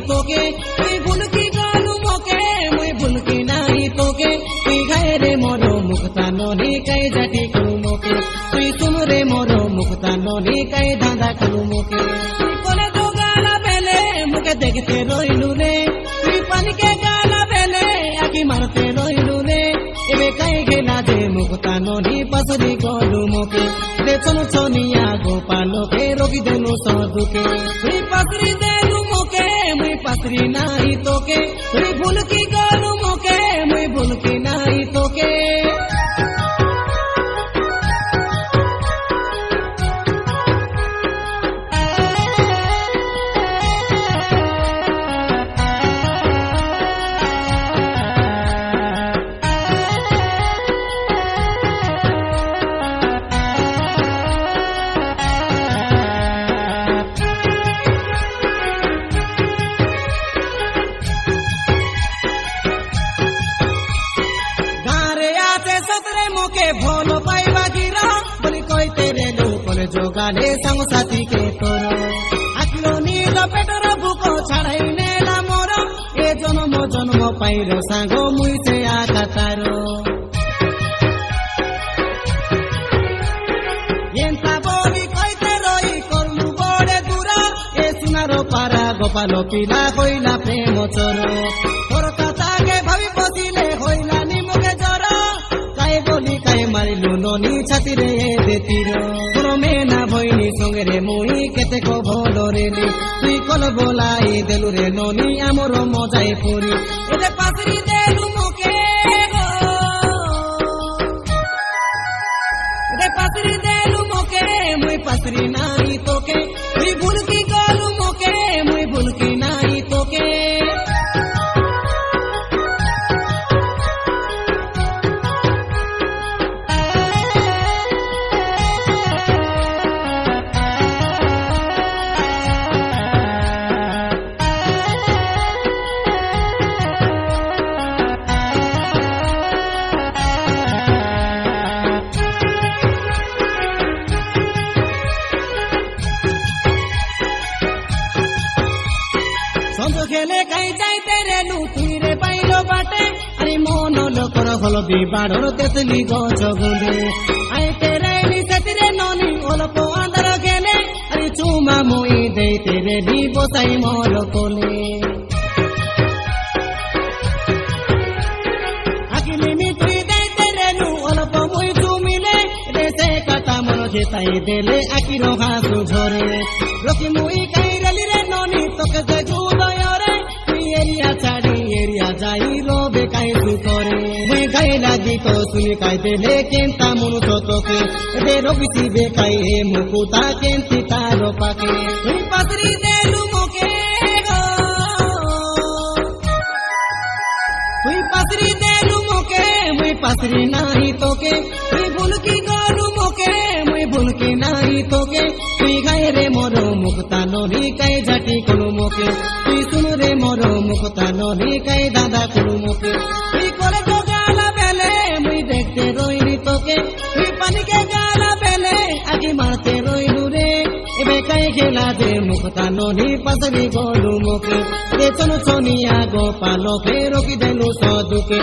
তোকে তুই ভুলকি গলু মোকে মুই ভুলকি নাই তোকে তুই গায়ে রে মোর মুখতা ননি কাই জাতি কলু মোকে তুই তুমরে মোর মুখতা ননি কাই ধাঁধা কলু মোকে তুই কোলে তো গালা বেলে মুখে দেখতে রইলু রে তুই পানিকে গালা বেলে আকি মারতে রইলু রে এবে কাই গেলা যে মুখতা ননি পাসরি গলু মোকে দে চনু চনিয়া গোপালকে রোগী দেলু সদুকে তুই পাসরি দেলু মোকে মুই পাসরি নাই তোকে তুই ভুলকি গলু মোকে মুই ভুলকি নাই তোকে भोल पाइबा गिरा बोली कोई तेरे लोकल जोगाले संग साथी के तोरो आखिलो नील पेटर भूको छाड़ाई नेला मोर ए जन्म जन्म पाइरो सांगो मुई से आका तारो एंता बोली कोई तेरोई करलु बड़े दूरा ए सुनारो पारा गोपालो पिला होइला प्रेम चोरो तोर ताके भाबी बसिले होइला निमुखे जरा बोली काई मारिलु ननी छाती रे देतीर तोर मेना भइनी संगे रे मुई केते को भलो रेली तुई कल बोलाई देलु रे ननी आमर मजाई पुरी एते पासरी देलु मोके गो एते पासरी देलु मोके मुई पासरी नाही तोके तुई भुलकी गलु मोके मुई भुलकी नाही तोके खेले कहीं जाइते रे लुथुई रे पाइलो बाटे अरे मोन लोकर हल बिबाड़र तेतली गछ गुंडे आई तेरे नी सतिरे ननी ओलपो आंदर खेले अरे चुमा मुई दे तेरे नी बसाई मोर कोले आकिली नी तुई दे तेरे नु ओलपो मुई चुमिले रे से कथा मन जेताई देले आकिरो हासु झरे रोकी मुई काई रली रे ननी तोके जे जुदय एरिया छाड़ी एरिया जाई रोबे काई तू करे मुई गाई लागी तो सुनी काई देले केंता मुनु तो तोके दे रोबिसी बे काई हे मुकुता केंती तारो पाके तुई पासरी देलु मोके गो तुई पासरी देलु मोके मुई पासरी नाही तोके तुई भुलकी गलु मोके मुई भुलकी नाही तोके तुई गाई रे मोरो मुक्ता नोरी काई झाटी कलु मोके तुई सुनु रे मोरो मुक्ता नोरी काई दादा कलु मोके तुई कोले तो गाला बेले मुई देखते रोइनी तोके तुई पानी के गाला बेले आगी मारते रोइलु रे एबे काई खेला दे मुक्ता नोरी पासरी गलु मोके दे चनु चनिया गोपालो के रोकी देलु सदुके